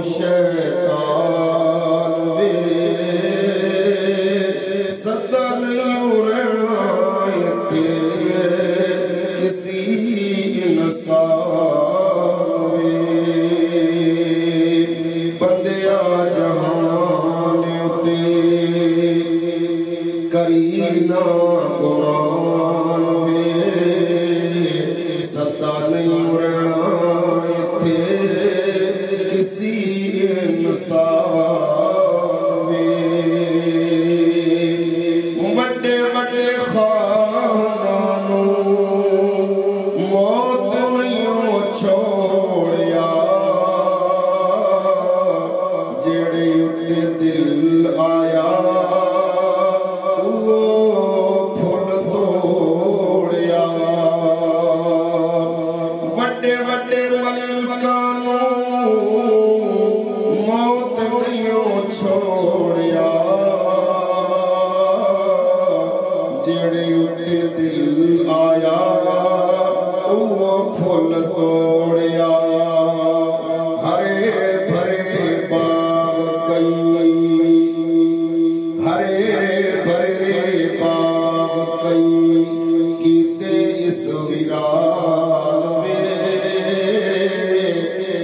شیطان وے صدا نہیں رہنا اتھے کسی انسان وے بندیا جہان اتے کرینا گمان وے صدا نہیں رہنا اتھے کسی انسان وے بڑے بڑے خانانوں موت نہیں چھوڑیا جڑے اتے دل آیا وہ پھول توڑیا بڑے بڑے ملکانوں موت نہیں چھوڑیا جڑے اتے دل آیا وہ پھول توڑیا ہرے بھرے باغ کئی ہرے بھرے باغ کئی کیتے اس ویران میں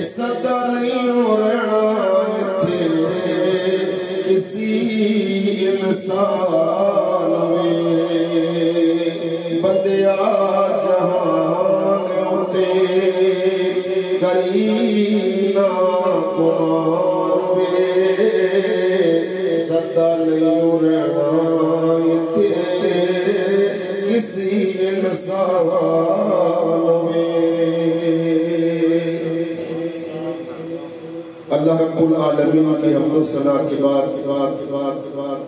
صدا نہیں رہنا تھے کسی انسان میں بندیا جہان اتے کرینا گمان وے صدا نہیں رہنا اتھے کسی انسان میں اللہ رب العالمین کی حمد و ثنا کے بعد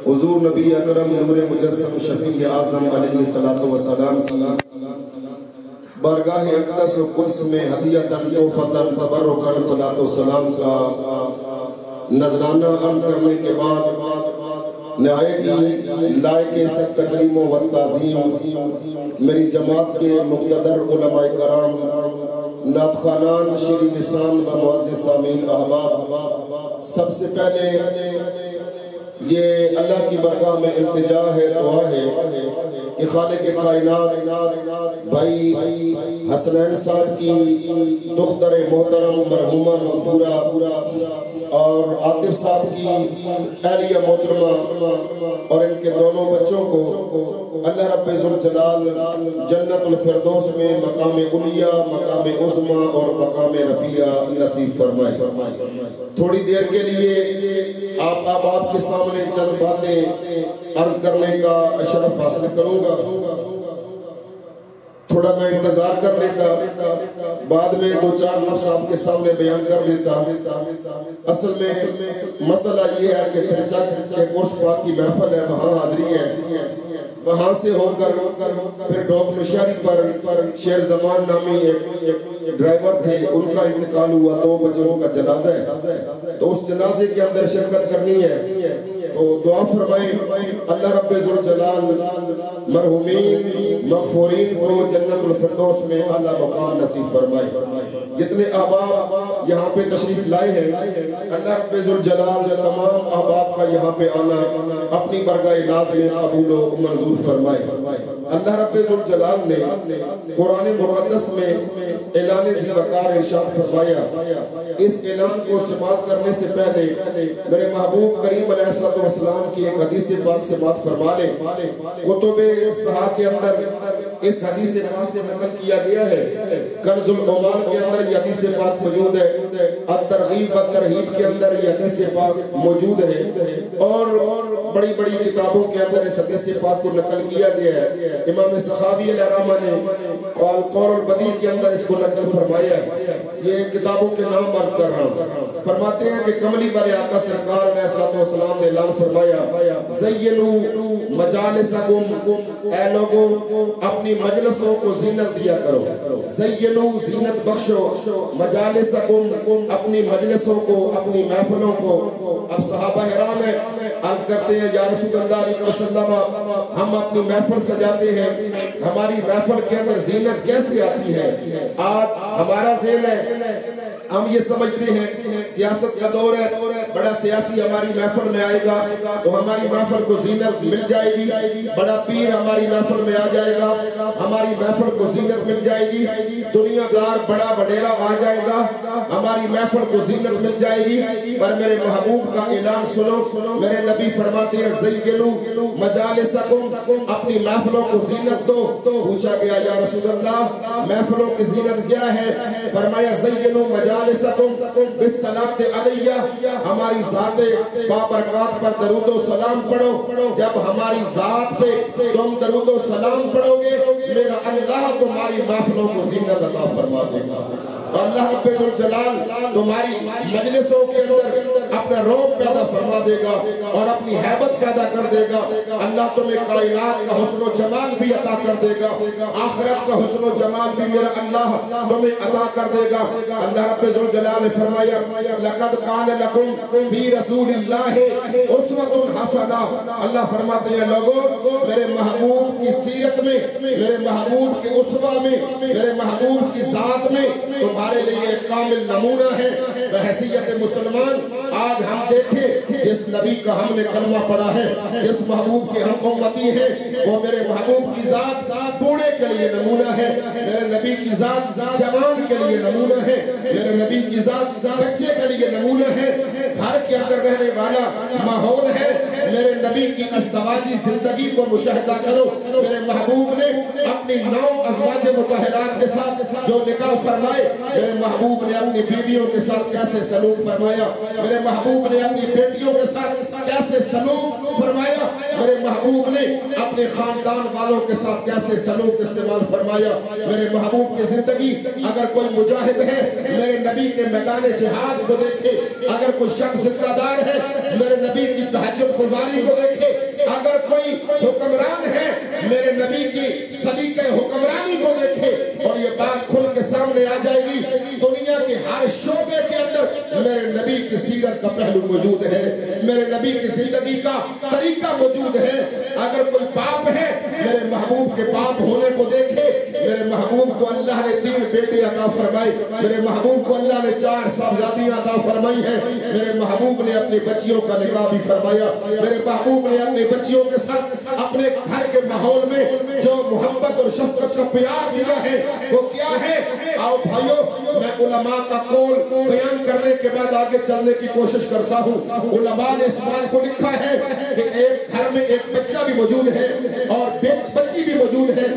حضور نبی اکرم نور مجسم شفیع اعظم علیہ السلام کی بارگاہ اقدس و قدس میں ہدیتاً تحفتاً تبرکاً صلاۃ و سلام کا نذرانہ عرض کرنے کے بعد نہایت لائق سب تکریم و تعظیم میری جماعت کے مقتدر علماء کرام نعت خوانان شیرین لسان و معزز سامعین احباب سب سے پہلے یہ اللہ کی برگاہ میں التجا ہے دعا ہے کہ خالق کائنات بھائی حسنین صاحب کی دختر محترم مرحومہ مغفورہ اور عاطف صاحب کی اہلیہ محترمہ اور ان کے دونوں بچوں کو اللہ رب ذوالجلال جنت الفردوس میں مقام علیہ مقام عظمہ اور مقام رفیع نصیب فرمائے تھوڑی دیر کے لیے آپ احباب کے سامنے چند باتیں عرض کرنے کا شرف حاصل کروں گا تھوڑا میں انتظار کر لیتا بعد میں دو چار لفظ آپ کے سامنے بیان کر لیتا اصل میں مسئلہ یہ ہے کہ ترچا کے گوش پاک کی محفل ہے وہاں حاضری ہے وہاں سے ہو کر پھر ڈوک نشاری پر شیر زمان نامی ڈرائیور تھے ان کا انتقال ہوا 2 بجے کا جنازہ ہے تو اس جنازے کے اندر شرکت کرنی ہے تو دعا فرمائیں اللہ رب ذوالجلال مرحومین مغفورین کو جنت الفردوس میں اعلیٰ مقام نصیب فرمائے جتنے احباب یہاں پہ تشریف لائے ہیں اللہ رب ذوالجلال تمام احباب کا یہاں پہ آنا اپنی برگاہ ناز میں قبول و منظور فرمائے اللہ رب ذوالجلال نے قرآن مقدس میں اعلان ذی وقار ارشاد فرمایا اس اعلان کو سماعت کرنے سے پہلے میرے محبوب کریم علیہ السلام کی ایک حدیث پاک سے بات فرما لیں کتب صحاح کے اندر اس حدیث پاک سے نقل کیا گیا ہے کنز العمال کے اندر یہ حدیث پاک موجود ہے الترغیب والترہیب کے اندر یہ حدیث پاک موجود ہے اور بڑی بڑی کتابوں کے اندر اس حدیث پاک کو نقل کیا گیا ہے امام سخاوی علیہ الرحمہ نے قول البدیع کے اندر اس کو نقل فرمایا ہے یہ کتابوں کے نام عرض کر رہا ہوں فرماتے ہیں کہ کملی بر آقا سرکار علیہ السلام نے اعلان فرمایا زینو مجالسکم اے لوگوں اپنی مجلسوں کو زینت دیا کرو زینو زینت بخشو مجالسکم اپنی مجلسوں کو اپنی محفلوں کو اب صحابہ حرام ہے عرض کرتے ہیں یا رسول اللہ علیہ وسلم ہم اپنی محفل سجاتے ہیں ہماری محفل کے اندر زینت کیسے آتی ہے آج ہمارا ذہن ہے ہم یہ سمجھتے ہیں سیاست کا دور ہے، بڑا سیاسی ہماری محفل میں آئے گا تو ہماری محفل کو زینت مل جائے گی، بڑا پیر ہماری محفل میں آ جائے گا ہماری محفل کو زینت مل جائے گی، دنیا دار بڑا وڈیرا آ جائے گا ہماری محفل کو زینت مل جائے گی۔ پر میرے محبوب کا اعلان سنو، میرے نبی فرماتے ہیں زینوا مجالسکم، اپنی محفلوں کو زینت دو۔ پوچھا گیا یا رسول اللہ محفلوں کی زینت کیا ہے؟ فرمایا زینوا مجالسکم بالصلاۃ علیہ، ہماری ذات بابرکات پر درود و سلام پڑھو۔ جب ہماری ذات پہ تم درود و سلام پڑھو گے میرا اللہ تمہاری محفلوں کو زینت عطا فرما دے گا۔ اللہ رب الجلال تمہاری مجلسوں کے اندر اپنا روب پیدا فرما دے گا اور اپنی حیبت پیدا کر دے گا۔ اللہ تمہیں کائنات کا حسن و جمال بھی عطا کر دے گا، آخرت کا حسن و جمال بھی میرا اللہ تمہیں عطا کر دے گا۔ اللہ رب الجلال نے فرمایا لقد کان لکم فی رسول اللہ اسوۃ حسنہ، اللہ فرماتے ہیں لوگو میرے محبوب کی سیرت میں، میرے محبوب کے اسوہ میں، میرے محبوب کی ذات میں تمہارے لیے ایک کامل نمونہ ہے۔ بحیثیت مسلمان آج ہم دیکھیں جس نبی کا ہم نے کلمہ پڑھا ہے، جس محبوب کے ہم امتی ہیں، وہ میرے محبوب کی ذات بوڑھے کے لیے نمونہ ہے، میرے نبی کی ذات جوان کے لیے نمونہ ہے، میرے نبی کی ذات بچے کے لیے نمونہ ہے، گھر کے اندر رہنے والا ماحول ہے۔ میرے نبی کی ازدواجی زندگی کو مشاہدہ کرو، میرے محبوب نے اپنی 9 ازواج مطہرات کے ساتھ جو نکاح فرمائے، میرے محبوب نے اپنی بیویوں کے ساتھ کیسے سلوک فرمایا، میرے محبوب نے اپنی بیٹیوں کے ساتھ کیسے سلوک فرمایا، میرے محبوب نے اپنے خاندان والوں کے ساتھ کیسے سلوک استعمال فرمایا۔ میرے محبوب کی زندگی اگر کوئی مجاہد ہے میرے نبی کے میدان جہاد کو دیکھے، اگر کوئی شخص زندہ دار ہے میرے نبی کی تہجد گزاری کو دیکھے، اگر کوئی حکمران ہے میرے نبی کی سلیقہ حکمرانی کو دیکھے، اور یہ بات کھل کے سامنے آ جائے گی دنیا کے ہر شعبے کے اندر میرے نبی کی سیرت کا پہلو موجود ہے، میرے نبی کی زندگی کا طریقہ موجود ہے۔ اگر کوئی پاپ ہے میرے محبوب کے پاپ ہونے کو دیکھے، میرے محبوب کو اللہ نے 3 بیٹے عطا فرمائے، میرے محبوب کو اللہ نے 4 صاحبزادیاں عطا فرمائی ہیں، میرے محبوب نے اپنی بچیوں کا نکاح بھی فرمایا، میرے محبوب نے اپنی بچیوں کے ساتھ اپنے گھر کے ماحول میں جو محبت اور شفقت کا پیار دیا ہے وہ کیا ہے؟ آؤ بھائیو میں علماء کا قول بیان کرنے کے بعد آگے چلنے کی کوشش کرتا ہوں۔ علماء نے اس بات کو لکھا ہے کہ ایک گھر میں ایک بچہ بھی موجود ہے اور بچی بھی موجود ہے،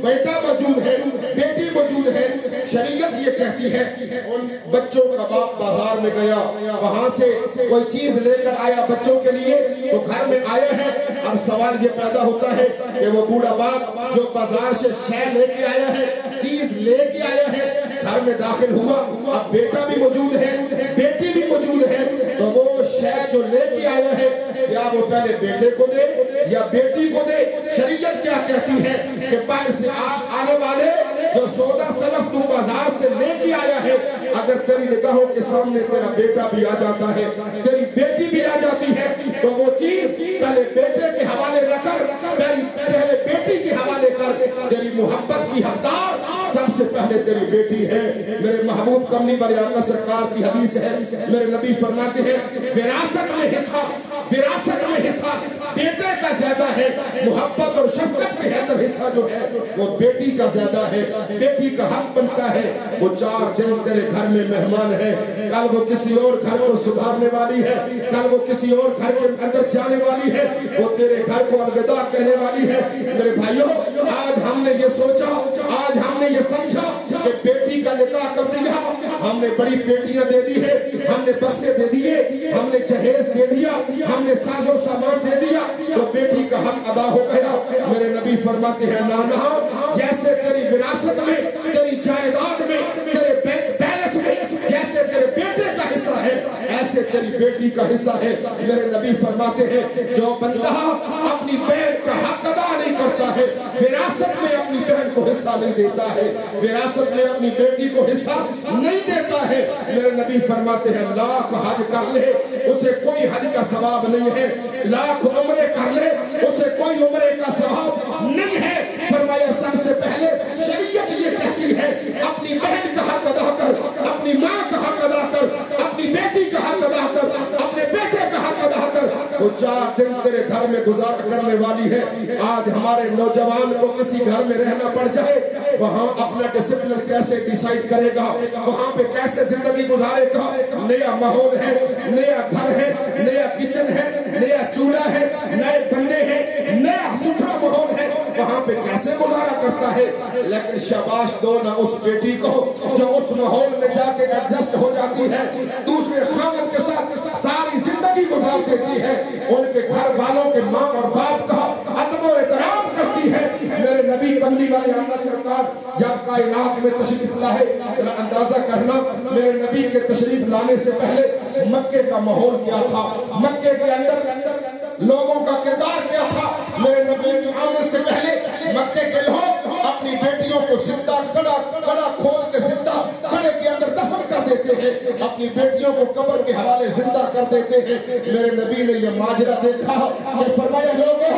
بیٹا موجود ہے، بیٹی موجود ہے۔ شریعت یہ کہتی ہے ان بچوں کا باپ بازار میں گیا، وہاں سے کوئی چیز لے کر آیا بچوں کے لیے تو گھر میں آیا ہے۔ اب سوال یہ پیدا ہوتا ہے کہ وہ بوڑھا باپ جو بازار سے شے لے کے آیا ہے، چیز لے کے آیا ہے، گھر میں داخل ہوا، اب بیٹا بھی موجود ہے، بیٹی بھی موجود ہے، تو وہ شے جو لے کے آیا ہے یا وہ پہلے بیٹے کو دے یا بیٹی کو دے؟ شریعت کیا کہتی ہے کہ باہر سے آنے والے جو سودا سلف تو بازار سے لے کے آیا ہے، اگر تیری نگاہوں کے سامنے تیرا بیٹا بھی آ جاتا ہے، تیری بیٹی بھی آ جاتی ہے، تو وہ چیز پہلے بیٹے کے حوالے رکھ کر، پہلے بیٹی کے حوالے کر، تیری محبت کی حقدار سب سے پہلے تیری بیٹی ہے۔ میرے محبوب کملی بر آقا سرکار کی حدیث ہے، میرے نبی فرماتے ہیں وراثت میں حصہ بیٹے کا زیادہ ہے، محبت اور شفقت کے اندر حصہ جو ہے وہ بیٹی کا زیادہ ہے۔ بیٹی کا حق بنتا ہے وہ 4 دن تیرے گھر میں مہمان ہے، کل وہ کسی اور گھر کو سدھارنے والی ہے، کل وہ کسی اور گھر کے اندر جانے والی ہے، وہ تیرے گھر کو الوداع کہنے والی ہے۔ میرے بھائیوں آج ہم نے یہ سوچا، آج ہم نے یہ سمجھا کہ بیٹی کا نکاح کر دیا، ہم نے بڑی بیٹیاں دے دی ہے، ہم نے بسیں دے دیے، ہم نے جہیز دے دیا، ہم نے ساز و سامان دے دیا تو بیٹی کا حق ادا ہو گیا۔ میرے نبی فرماتے ہیں نانا جیسے تیری وراثت میں، تیری جائیداد میں، تیرے بینک بیلنس میں جیسے تیرے بیٹے کا حصہ ہے ایسے تیری بیٹی کا حصہ ہے۔ میرے نبی فرماتے ہیں جو بندہ اپنی بہن کا حق ادا نہیں کرتا ہے، وراثت میں اپنی بہن کو حصہ نہیں دیتا ہے، وراثت میں اپنی بیٹی کو حصہ نہیں دیتا ہے، میرے نبی فرماتے ہیں لاکھ حج کر لے اسے کوئی حج کا ثواب نہیں ہے، لاکھ عمرے کر لے اسے کوئی عمرے کا ثواب نہیں ہے۔ فرمایا سب سے پہلے شریعت یہ کہتی ہے اپنی بہن کا حق ادا کر، اپنی ماں کا حق ادا وہ 4 دن تیرے گھر میں گزار کرنے والی ہے. آج ہمارے نوجوان کو کسی گھر میں رہنا پڑ جائے, وہاں اپنا ڈسپلن کیسے ڈیسائیڈ کرے گا, وہاں پہ کیسے زندگی گزارے گا. نیا ماحول ہے, نیا گھر ہے, نیا کچن ہے, نیا چولہا ہے, نئے بندے ہیں, نیا ستھرا ماحول ہے, وہاں پہ کیسے گزارا کرتا ہے. لیکن شاباش دو نہ اس بیٹی کو جو اس ماحول میں جا کے ایڈجسٹ ہو جاتی ہے, دوسرے خاوند کے ساتھ ساری زندگی گزار دیتی ہے, ان کے گھر والوں کے ماں اور باپ کا ادب و احترام کرتی ہے. میرے نبی کملی والے آقا سرکار جب کائنات میں تشریف لائے, اندازہ کرنا میرے نبی کے تشریف لانے سے پہلے مکے کا ماحول کیا تھا, مکے کے اندر لوگوں کا کردار کیا تھا. میرے نبی کی آمد سے پہلے مکے کے لوگ اپنی بیٹیوں کو زندہ کڑا کھود کے زندہ کڑے کے اندر دفن کر دیتے ہیں, اپنی بیٹیوں کو قبر کے حوالے زندہ کر دیتے ہیں. میرے نبی نے یہ ماجرا دیکھا کہ فرمایا لوگوں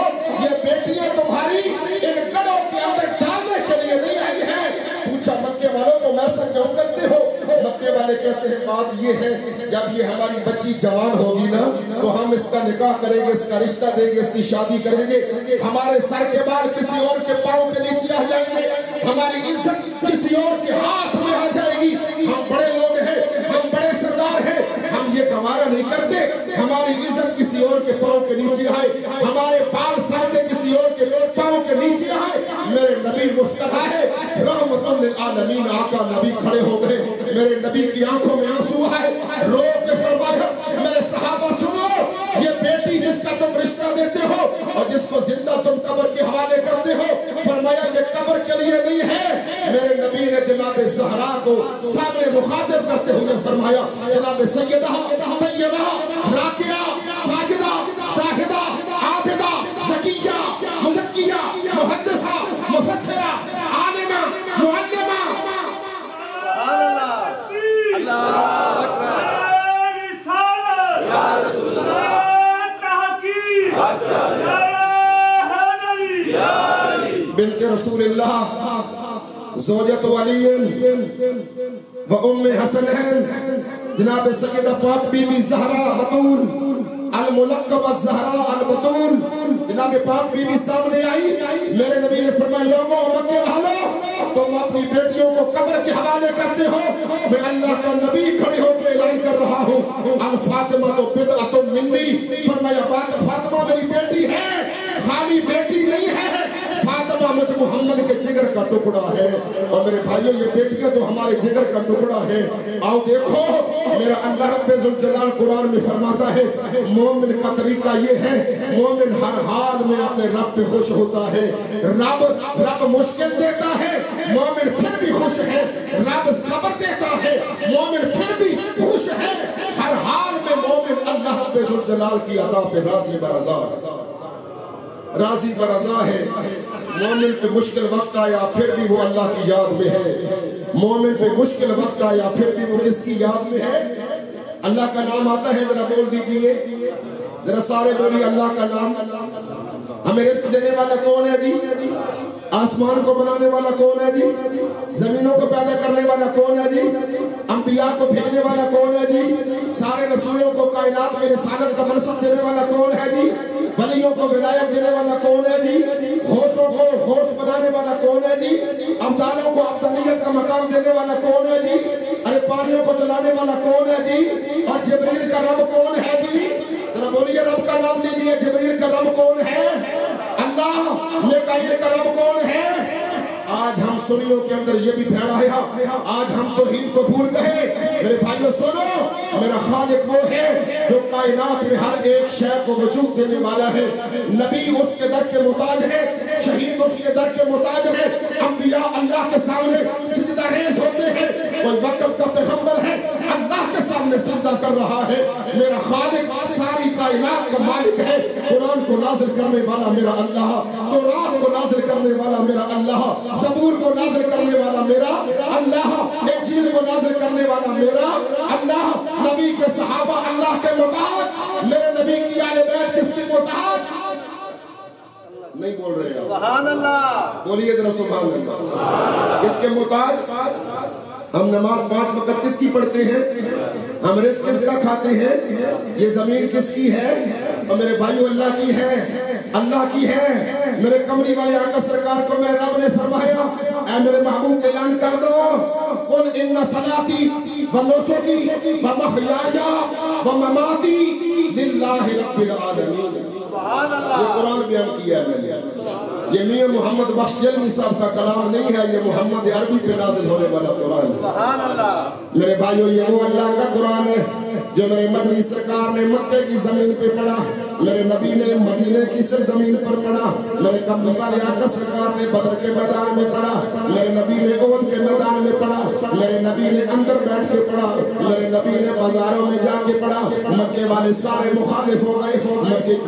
یہ بیٹیاں تمہاری ان کڑوں کے اندر ڈالنے کے لیے نہیں آئی ہیں. پوچھا مکے والوں تو ایسا کیوں کرتے ہو؟ مکے والے کہتے ہیں بات یہ ہے جب یہ ہماری بچی جوان ہوگی نا تو ہم اس کا نکاح کریں گے, اس کا رشتہ دیں گے, اس کی شادی کریں گے, ہمارے سر کے بال کسی اور کے پاؤں کے نیچے آ جائیں گے, ہماری عزت کسی اور کے ہاتھ میں آ جائے گی. ہم بڑے لوگ ہیں, ہم بڑے سردار ہیں, ہم یہ گوارا نہیں کرتے ہماری عزت کسی اور کے پاؤں کے نیچے آئے, ہمارے بال سر کے کسی اور کے پاؤں کے نیچے آئے. میرے نبی مسکرائے, رحمت للعالمین آقا نبی کھڑے ہو گئے. میرے نبی کی آنکھوں میں آنسو آئے, رو کے فرمایا میرے صحابہ سنو, یہ بیٹی جس کا تم رشتہ دیتے ہو اور جس کو زندہ تم قبر کے حوالے کرتے ہو, فرمایا یہ قبر کے لیے نہیں ہے. میرے نبی نے جناب زہرا کو سامنے مخاطب کرتے ہوئے فرمایا جناب سیدہ طیبہ راکعہ ساجدہ زاہدہ عابدہ زکیہ مزکیہ محدثہ مفسرہ عالمہ معلمہ. اللہ اکبر یا رسول اللہ تحقیق بنت رسول اللہ زوجت علی و ام حسنین جناب سیدہ پاک بی بی زہرا بطول الملقب الزہرا البطول جناب پاک بی بی سامنے آئی. میرے نبی نے فرمایا لوگوں مکے والوں تم اپنی بیٹیوں کو قبر کے حوالے کرتے ہو, میں اللہ کا نبی کھڑے ہو کے اعلان کر رہا ہوں الفاطمہ تو بدعۃ منی. فرمایا بات فاطمہ میری بیٹی ہے, خالی بیٹی نہیں ہے, فاطمہ مجھ محمد کے جگر کا ٹکڑا ہے. اور میرے بھائیوں یہ بیٹیاں تو ہمارے جگر کا ٹکڑا ہے. آؤ دیکھو میرا اللہ رب ذوالجلال قرآن میں فرماتا ہے مومن کا طریقہ یہ ہے, مومن ہر حال میں اپنے رب پہ خوش ہوتا ہے. رب مشکل دیتا ہے, مومن پھر بھی خوش ہے. رب صبر دیتا ہے, مومن پھر بھی خوش ہے. ہر حال میں مومن اللہ رب ذوالجلال کی عطا پہ راضی برضا ہے. مومن پہ مشکل وقت آیا پھر بھی وہ اللہ کی یاد میں ہے. مومن پہ مشکل وقت آیا پھر بھی وہ کس کی یاد میں ہے؟ اللہ کا نام آتا ہے, ذرا بول دیجئے, ذرا سارے بولیے اللہ کا نام. ہمیں رزق دینے والا کون ہے جی؟ آسمان کو بنانے والا کون ہے جی؟ زمینوں کو پیدا کرنے والا کون ہے جی؟ انبیاء کو بھیجنے والا کون ہے جی؟ سارے رسولوں کو کائنات میں رسالت کا منصب دینے والا کون ہے جی؟ ولیوں کو ولایت دینے والا کون ہے جی؟ غوثوں کو غوث بنانے والا کون ہے جی؟ ابدالوں کو ابدالیت کا مقام دینے والا کون ہے جی؟ ارے پانیوں کو چلانے والا کون ہے جی؟ اور جبریل کا رب کون ہے جی؟ ذرا بولیے رب کا نام لیجئے. جبریل کا رب کون ہے؟ اللہ. میکائیل کا رب کون ہے؟ آج ہم سنیوں کے اندر یہ بھی پھیڑا ہے, آج ہم توحید کو بھول گئے. میرے بھائیوں سنو, میرا خالق وہ ہے جو کائنات میں ہر ایک شے کو وجود دینے والا ہے. نبی اس کے در کے محتاج ہے, شہید اس کے در کے محتاج ہے, انبیاء اللہ کے سامنے سجدہ ریز ہوتے ہیں. کوئی وقت کا پیغمبر ہے اللہ کے سامنے سجدہ کر رہا ہے. میرا خالق ساری کائنات کا مالک ہے. قرآن کو نازل کرنے والا میرا اللہ, تورات کو نازل کرنے والا میرا اللہ, زبور کو نازل کرنے والا میرا اللہ, انجیل کو نازل کرنے والا میرا اللہ. نبی کے صحابہ اللہ کے محتاج, میرے نبی کی آل بیت کس کے محتاج؟ نہیں بول رہے ہیں. سبحان اللہ. بولیے ذرا سبحان اللہ. کس کے محتاج؟ ہم نماز 5 وقت کس کی پڑھتے ہیں؟ ہم رزق کس کا کھاتے ہیں؟ یہ زمین کس کی ہے؟ اور میرے بھائیو اللہ کی ہے، اللہ کی ہے۔ میرے کمری والے آقا سرکار کو میرے رب نے فرمایا اے میرے محبوب اعلان کر دو قل ان صلاتی و نسکی و محیایا و مماتی للہ رب العالمین۔ یہ قرآن بیان کیا ہے میں نے، یہ میاں محمد بخش جلوی صاحب کا کلام نہیں ہے، یہ محمد عربی پہ نازل ہونے والا قرآن ہے۔ میرے بھائیو یہ وہ اللہ کا قرآن ہے جو میرے مدنی سرکار نے مکے کی زمین پہ پڑھا، میرے نبی نے مدینے کی سرزمین پر پڑھا، میرے کملی والے آقا سرکار نے بدر کے میدان میں پڑھا، میرے نبی نے احد کے میدان میں پڑھا، میرے نبی نے اندر بیٹھ کے پڑھا، میرے نبی نے بازاروں میں جا کے پڑھا۔ مکے والے سارے مخالف ہو گئے،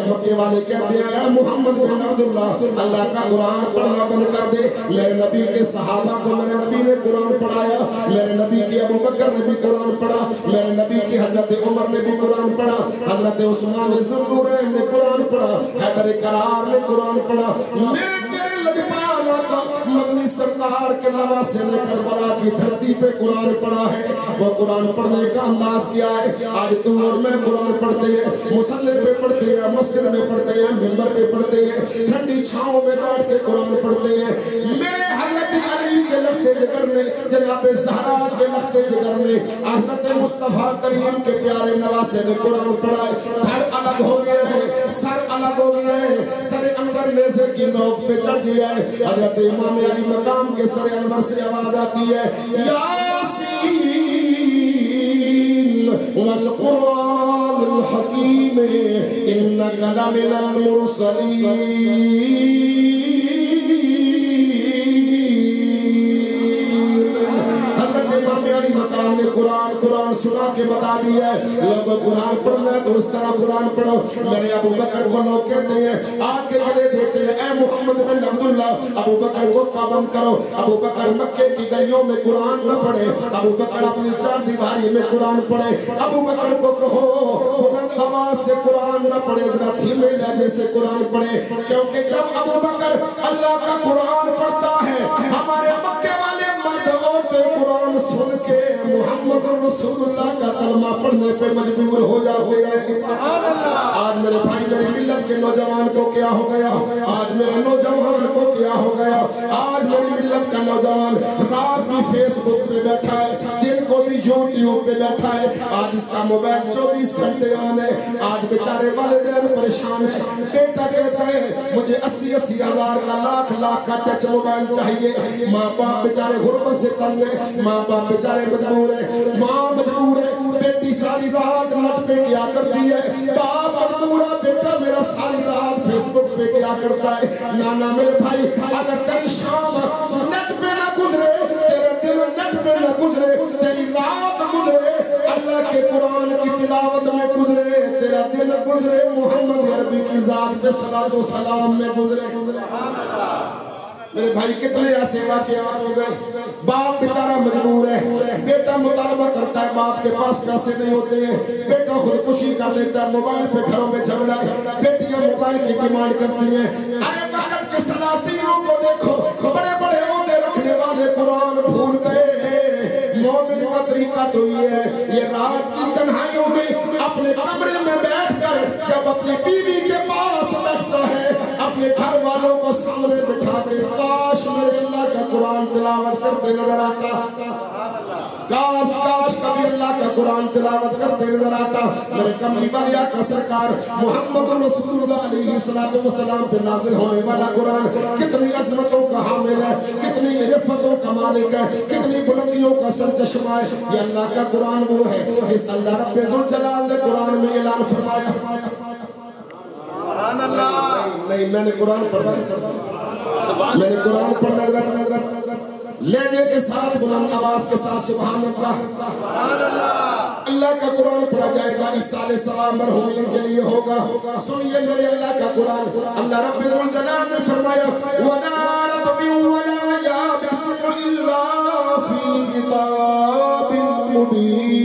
مکے والے کہتے ہیں اے محمد بن عبداللہ اللہ کا قرآن پڑھنا بند کر دے۔ میرے نبی کے صحابہ کو میرے نبی نے قرآن پڑھایا، میرے نبی کے ابو بکر نے بھی قرآن پڑھا، میرے نبی کی حضرت عمر نے بھی قرآن پڑھا، حضرت عثمان ذوالنورین نے قرآن پڑھا، حیدر کرار نے قرآن پڑھا۔ میرے تیرے لجپال آقا مدنی سرکار کے نواسے نے کربلا کی دھرتی پہ قرآن پڑھا ہے۔ وہ قرآن پڑھنے کا انداز کیا ہے؟ آج تو اور میں قرآن پڑھتے ہیں، مصلے پہ پڑھتے ہیں، مسجد میں پڑھتے ہیں، منبر پہ پڑھتے ہیں، ٹھنڈی چھاؤں میں بیٹھ کے قرآن پڑھتے ہیں۔ میرے حضرت علی کے لخت جگر نے، جناب زہرا کے لخت جگر نے، حضرت مصطفیٰ کریم کے پیارے نواسے نے قرآن پڑھا ہے۔ دھڑ الگ ہو گیا ہے، سر الگ ہو گیا ہے، سر انور نیزے کی نوک پہ چڑھ گیا ہے۔ حضرت امام علی مقام کے سر انور سے آواز آتی ہے یاسین والقرآن الحکیم انک لمن المرسلین۔ مقام نے قرآن سنا کے بتا دیا ہے لوگ قرآن پڑھنا ہے تو اس طرح قرآن پڑھو۔ میرے ابو بکر کو لوگ کہتے ہیں آگ کے گلے دیتے ہیں اے محمد بن عبداللہ ابو بکر کو پابند کرو۔ ابو بکر مکے کی گلیوں میں قرآن نہ پڑھے، ابو بکر اپنی چار دیواری میں قرآن پڑھے۔ ابو بکر کو کہو بلند آواز سے قرآن نہ پڑھے، ذرا دھیمے لہجے سے قرآن پڑھے، کیونکہ جب ابو بکر اللہ کا قرآن پڑھتا ہے ہمارے مکے والے مرد عورتیں قرآن سن کے محمد رسول اللہ کا کلمہ پڑھنے پہ مجبور ہو جاتے ہیں۔ آج میرے بھائی میری ملت کے نوجوان کو کیا ہو گیا؟ آج میرے نوجوان کو کیا ہو گیا؟ آج میری ملت کا نوجوان رات بھی فیس بک پہ بیٹھا ہے، دن کو بھی یوٹیوب پہ بیٹھا ہے، آج اس کا موبائل 24 گھنٹے آن ہے۔ آج بیچارے والدین پریشان ہیں، بیٹا کہتا ہے مجھے 80 ہزار کا لاکھ کا ٹچ موبائل چاہیے۔ ماں باپ بیچارے غربت سے تنگ ہیں، ماں باپ بیچارے مجبور ہیں، ماں مجبور ہے، بیٹی ساری رات نٹ پہ کیا کرتی ہے، باپ مجبور ہے، بیٹا میرا ساری رات فیس بک پہ کیا کرتا ہے۔ نانا میرے بھائی اگر تیری شام نٹ پہ نہ گزرے، تیرے دل نٹ پہ نہ گزرے، تیری رات گزرے اللہ کے قرآن کی تلاوت میں گزرے، تیرا دل گزرے محمد عربی کی ذات پہ صلاۃ و سلام میں گزرے۔ میرے بھائی کتنے ایسے واقعات ہو گئے، باپ بیچارہ مجبور ہے، بیٹا مطالبہ کرتا ہے، باپ کے پاس پیسے نہیں ہوتے ہیں، بیٹا خودکشی کر لیتا ہے، موبائل پہ گھروں میں جھگڑا ہے، بیٹیاں موبائل کی ڈیمانڈ کرتی ہیں۔ ارے وقت کے سلاسیوں کو دیکھو، بڑے بڑے عہدے رکھنے والے قرآن بھول گئے۔ مومن کا طریقہ تو یہ ہے، یہ رات کی تنہائیوں میں اپنے کمرے میں بیٹھ کر جب اپنی بیوی کے پاس بیٹھتا ہے، اپنے گھر والوں کو سامنے بٹھا کے کاش میرے اللہ کا قرآن تلاوت کرتے نظر آتا، کاش کبھی اللہ کا قرآن تلاوت کرتے نظر آتا۔ میرے کملی والی آقا سرکار محمد رسول اللہ علیہ السلام پہ نازل ہونے والا قرآن کتنی عظمتوں کا حامل ہے، کتنی عرفتوں کا مالک ہے، کتنی بلندیوں کا سرچشمہ ہے۔ یہ اللہ کا قرآن وہ ہے جس اللہ رب ذوالجلال نے قرآن میں اعلان فرمایا۔ نہیں میں نے قرآن پڑھا، میں نے قرآن پڑھنا لہجے کے ساتھ بلند آواز کے ساتھ سبحان اللہ، اللہ کا قرآن پڑھا جائے گا، ایصال ثواب مرحومین کے لیے ہوگا۔ سنیے میرے اللہ کا قرآن، اللہ رب ذوالجلال نے فرمایا وَلَا رَطْبٍ وَلَا يَابِسٍ إِلَّا فِي كِتَابٍ مُبِينٍ۔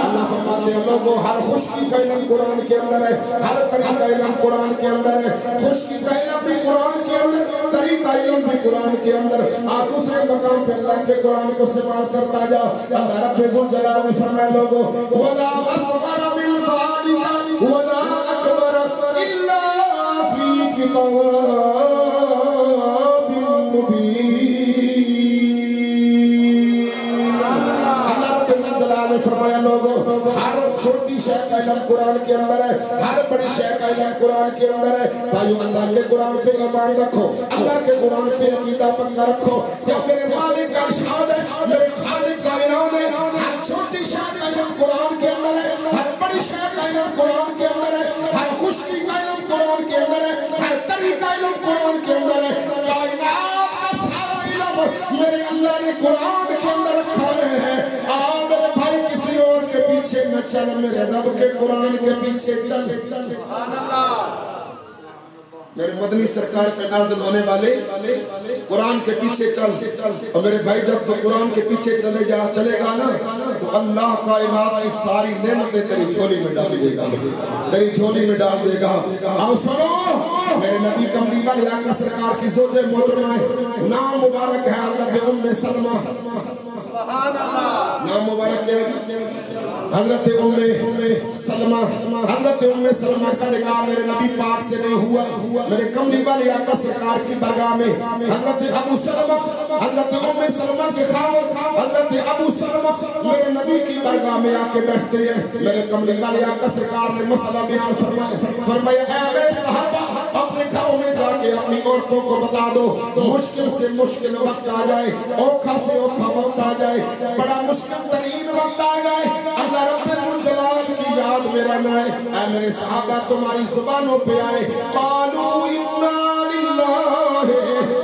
اللہ فرماتے ہیں لوگوں ہر خشکی کا علم قرآن کے اندر ہے، ہر طریقہ علم قرآن کے اندر ہے، خشکی کا علم بھی قرآن کے اندر، طریقہ علم بھی قرآن کے اندر. آپ دوسرے مقام پہ اللہ کے قرآن کو استعمال کرتا جا. اللہ رب ذوالجلال نے فرمایا لوگوں وَلَا أَصْغَرَ مِنْ ذَلِكَ وَلَا أَكْبَرَ إِلَّا فِي كِتَابٍ نے فرمایا لوگوں ہر چھوٹی شے کا علم قرآن کے اندر ہے، ہر بڑی شے کا علم قرآن کے اندر ہے. بھائیو اللہ کے قرآن پہ ایمان رکھو، اللہ کے قرآن پہ عقیدہ پختہ رکھو. جب میرے مالک کا ارشاد ہے، میرے خالق کا اعلان ہے، ہر چھوٹی شے کا علم قرآن کے اندر ہے، ہر بڑی شے کا علم قرآن کے اندر ہے، ہر خشکی کا علم قرآن کے اندر ہے، ہر طریقہ علم قرآن کے اندر ہے. کائنات کا سارا علم میرے اللہ نے قرآن کے اندر رکھا ہے. میرے بھائی کسی اور کے پیچھے نہ چل، میرے رب کے قرآن کے پیچھے چل. میرے مدنی سرکار سے نازل ہونے والے قرآن کے پیچھے چل. اور میرے بھائی جب تو قرآن کے پیچھے چلے گا نا تو اللہ کائنات کی ساری نعمتیں تیری جھولی میں ڈال دے گا، تیری جھولی میں ڈال دے گا. آؤ سنو میرے نبی کملی والے آقا سرکار کی زوج محترمہ ہے، نام مبارک ہے حضرت ام سلمہ. نام مبارک کیا ہے حضرت ام سلمہ. حضرت ام سلمہ کا نکاح میرے نبی پاک سے نہیں ہوا، میرے کملی والے آقا سرکار کی بارگاہ میں حضرت ابو سلمہ، حضرت ام سلمہ کے خاوند حضرت ابو سلمہ میرے نبی کی بارگاہ میں آ کے بیٹھتے ہیں. میرے کملی والے آقا سرکار نے مسئلہ بیان فرمایا اے میرے صحابہ اپنے گھروں میں جا کے اپنی عورتوں کو بتا دو مشکل سے مشکل وقت آ جائے، اوکھا سے اوکھا وقت آ جائے، بڑا مشکل ترین وقت آ جائے، اللہ رب ذوالجلال کی یاد میں رہنا ہے. اے میرے صحابہ تمہاری زبانوں پہ آئے قالوا انا للہ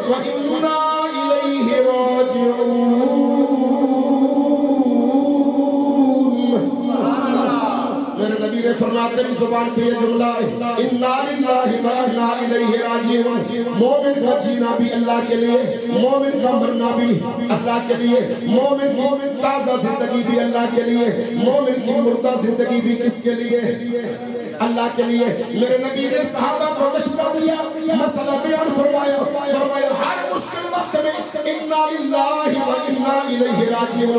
و انا الیہ راجعون. میرے نبی نے فرمایا تیری زبان پہ یہ جملہ ہے انا للہ و انا الیہ راجعون. مومن کا جینا بھی اللہ کے لیے، مومن کا مرنا بھی اللہ کے لیے، مومن کی تازہ زندگی بھی اللہ کے لیے، مومن کی مردہ زندگی بھی کس کے لیے؟ اللہ کے لیے. میرے نبی نے صحابہ کو مشورہ دیا، مسئلہ بیان فرمایا ہر مشکل وقت میں انا للہ و انا الیہ راجعون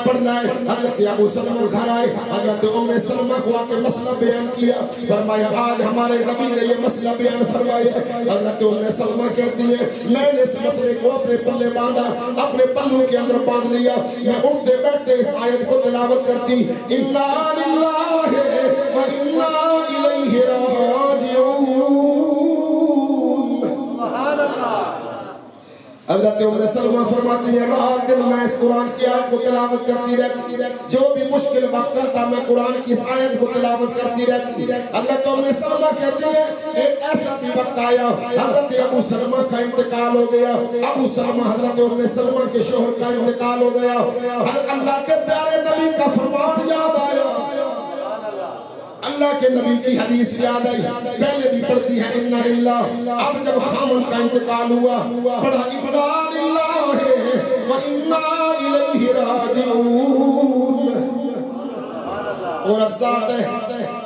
پڑھنا ہے. حضرت ابو سلمہ گھر آئے، حضرت ام سلمہ کو آ کے مسئلہ بیان کیا، فرمایا آج ہمارے نبی نے یہ مسئلہ بیان فرمایا. حضرت ام سلمہ کہتی ہے میں نے اس مسئلے کو اپنے پلے باندھا، اپنے پلوں کے اندر باندھ لیا. میں اٹھتے بیٹھتے اس آیت کو تلاوت کرتی انا للہ و انا الیہ راجعون. حضرت ام سلمہ فرماتی ہے رات دن میں اس قرآن کی آیت کو تلاوت کرتی رہتی، جو بھی مشکل وقت تھا میں قرآن کی اس آیت کو تلاوت کرتی رہتی. حضرت ام سلمہ کہتی ہے ایک ایسا بھی وقت آیا حضرت ابو سلمہ کا انتقال ہو گیا. ابو سلمہ حضرت ام سلمہ کے شوہر کا انتقال ہو گیا. اللہ کے پیارے نبی کا فرمان یاد آیا، اللہ کے نبی کی حدیث یاد آئی، پہلے بھی پڑھتی ہے انا للہ. اب جب خامن کا انتقال ہوا پڑھا انا للہ و انا الیہ راجعون. اور افسات ہے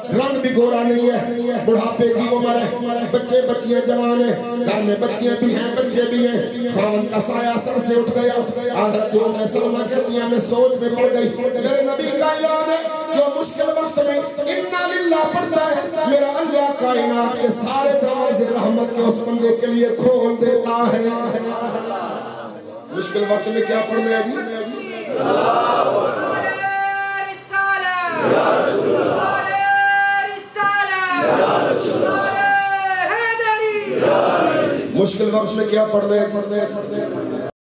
رنگ بھی گورا نہیں ہے، بڑھاپے کی عمر ہے، بچے بچیاں جوان ہیں، گھر میں بچیاں بھی ہیں بچے بھی ہیں. خامن کا سایہ سر سے اٹھ گیا. حضرت ام سلمہ کہتی ہیں میں سوچ میں پڑ گئی میرے نبی کا اعلان ہے جو مشکل وقت میں انا للہ پڑھتا ہے میرا اللہ کائنات کے سارے دروازے رحمت کے اس بندے کے لیے کھول دیتا ہے. مشکل وقت میں کیا پڑھنا ہے جی؟ مشکل وقت میں کیا پڑھنا ہے؟